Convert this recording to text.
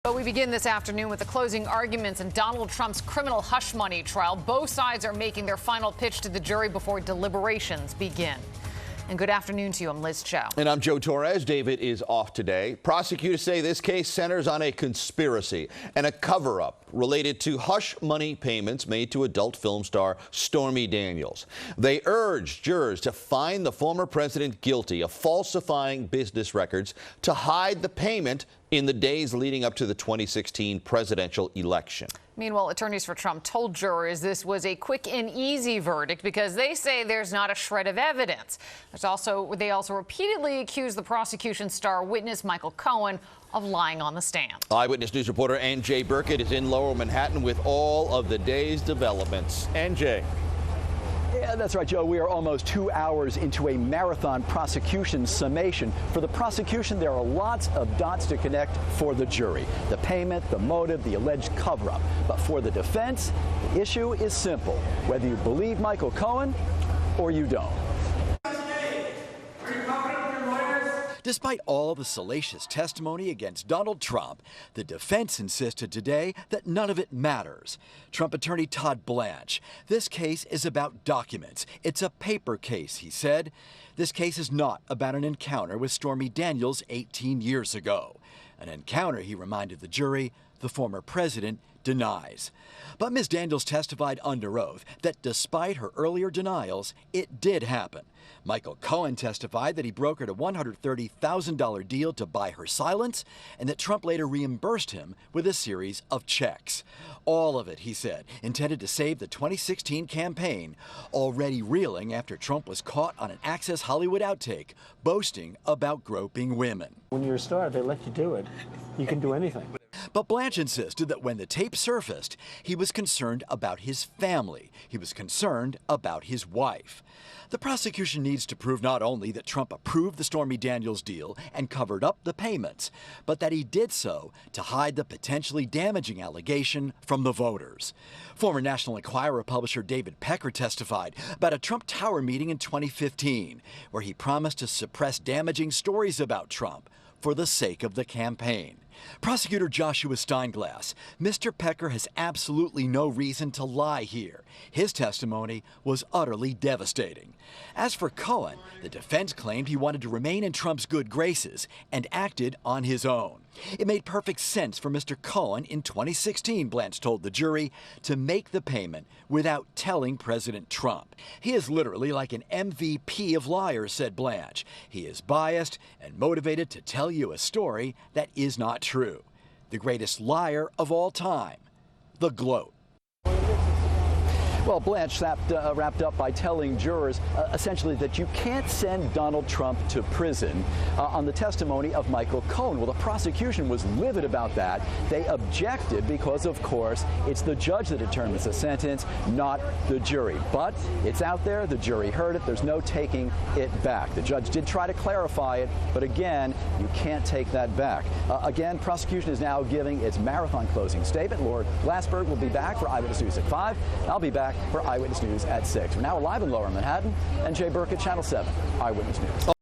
But we begin this afternoon with the closing arguments in Donald Trump's criminal hush money trial. Both sides are making their final pitch to the jury before deliberations begin. And good afternoon to you. I'm Liz Chow. And I'm Joe Torres. David is off today. Prosecutors say this case centers on a conspiracy and a cover-up related to hush money payments made to adult film star Stormy Daniels. They urged jurors to find the former president guilty of falsifying business records to hide the payment in the days leading up to the 2016 presidential election. Meanwhile, attorneys for Trump told jurors this was a quick and easy verdict because they say there's not a shred of evidence. They also repeatedly accused the prosecution's star witness, Michael Cohen, of lying on the stand. Eyewitness News reporter NJ Burkett is in Lower Manhattan with all of the day's developments. NJ. Yeah, that's right, Joe. We are almost 2 hours into a marathon prosecution summation. For the prosecution, there are lots of dots to connect for the jury. The payment, the motive, the alleged cover-up. But for the defense, the issue is simple. Whether you believe Michael Cohen or you don't. Despite all the salacious testimony against Donald Trump, the defense insisted today that none of it matters. Trump attorney Todd Blanche, this case is about documents. It's a paper case, he said. This case is not about an encounter with Stormy Daniels 18 years ago. An encounter, he reminded the jury, the former president denies. But Ms. Daniels testified under oath that despite her earlier denials, it did happen. Michael Cohen testified that he brokered a $130,000 deal to buy her silence and that Trump later reimbursed him with a series of checks. All of it, he said, intended to save the 2016 campaign, already reeling after Trump was caught on an Access Hollywood outtake boasting about groping women. When you're a star, they let you do it. You can do anything. But Blanche insisted that when the tape surfaced, he was concerned about his family. He was concerned about his wife. The prosecution needs to prove not only that Trump approved the Stormy Daniels deal and covered up the payments, but that he did so to hide the potentially damaging allegation from the voters. Former National Enquirer publisher David Pecker testified about a Trump Tower meeting in 2015, where he promised to suppress damaging stories about Trump for the sake of the campaign. Prosecutor Joshua Steinglass, Mr. Pecker has absolutely no reason to lie here. His testimony was utterly devastating. As for Cohen, the defense claimed he wanted to remain in Trump's good graces and acted on his own. It made perfect sense for Mr. Cohen in 2016, Blanche told the jury, to make the payment without telling President Trump. He is literally like an MVP of liars, said Blanche. He is biased and motivated to tell you a story that is not true. The greatest liar of all time, the gloat. Well, Blanche wrapped up by telling jurors essentially that you can't send Donald Trump to prison on the testimony of Michael Cohen. Well, the prosecution was livid about that. They objected because, of course, it's the judge that determines the sentence, not the jury. But it's out there. The jury heard it. There's no taking it back. The judge did try to clarify it, but again, you can't take that back. Again, prosecution is now giving its marathon closing statement. Lord Glassberg will be back for Eyewitness News at 5. I'll be back for Eyewitness News at 6. We're now live in Lower Manhattan. NJ Burkett, Channel 7, Eyewitness News.